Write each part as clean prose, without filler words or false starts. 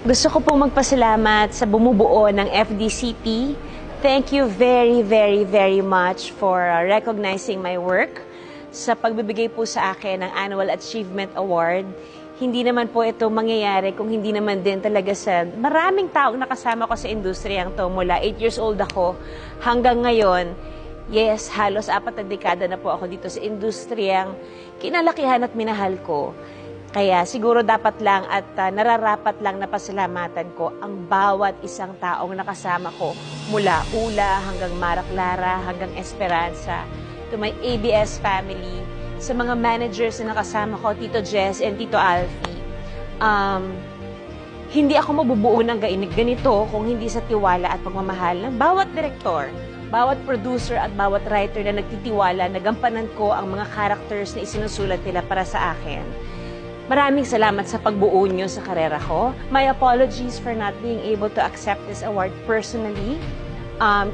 Gusto ko pong magpasalamat sa bumubuo ng FDCP. Thank you very, very, very much for recognizing my work sa pagbibigay po sa akin ng Annual Achievement Award. Hindi naman po ito mangyayari kung hindi naman din talaga sa maraming taong nakasama ko sa industriyang to mula 8 years old ako hanggang ngayon. Yes, halos 4 na dekada na po ako dito sa industriyang kinalakihan at minahal ko. Kaya siguro dapat lang at nararapat lang na pasalamatan ko ang bawat isang taong nakasama ko mula Ula hanggang Mara Clara hanggang Esperanza, to my ABS family, sa mga managers na nakasama ko, Tito Jess and Tito Alfie. Hindi ako mabubuo ng ganito kung hindi sa tiwala at pagmamahal ng bawat direktor, bawat producer at bawat writer na nagtitiwala na gampanan ko ang mga characters na isinusulat nila para sa akin. Maraming salamat sa pagbuo nyo sa karera ko. My apologies for not being able to accept this award personally.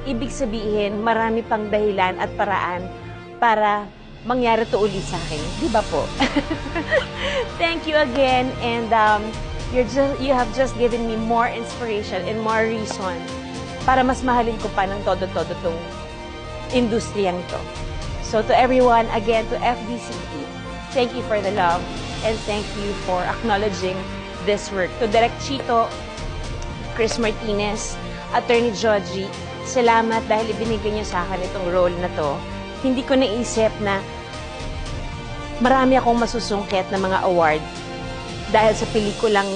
Ibig sabihin, marami pang dahilan at paraan para mangyari to ulit sa akin. Di ba po? Thank you again, and you have just given me more inspiration and more reason para mas mahalin ko pa ng todo-todo tong industriyang to. So to everyone, again, to FDCP, thank you for the love. And thank you for acknowledging this work. To Direk Chito, Chris Martinez, Attorney Joji, salamat dahil ibinigay niyo sa akin itong role na to. Hindi ko naisip na marami akong masusungkit na mga award dahil sa pelikulang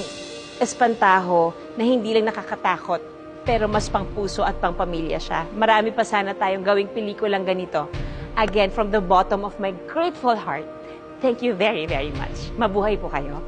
Espantaho na hindi lang nakakatakot pero mas pang puso at pang pamilya siya. Marami pa sana tayong gawing pelikulang ganito. Again, from the bottom of my grateful heart, thank you very, very much. Mabuhay po kayo.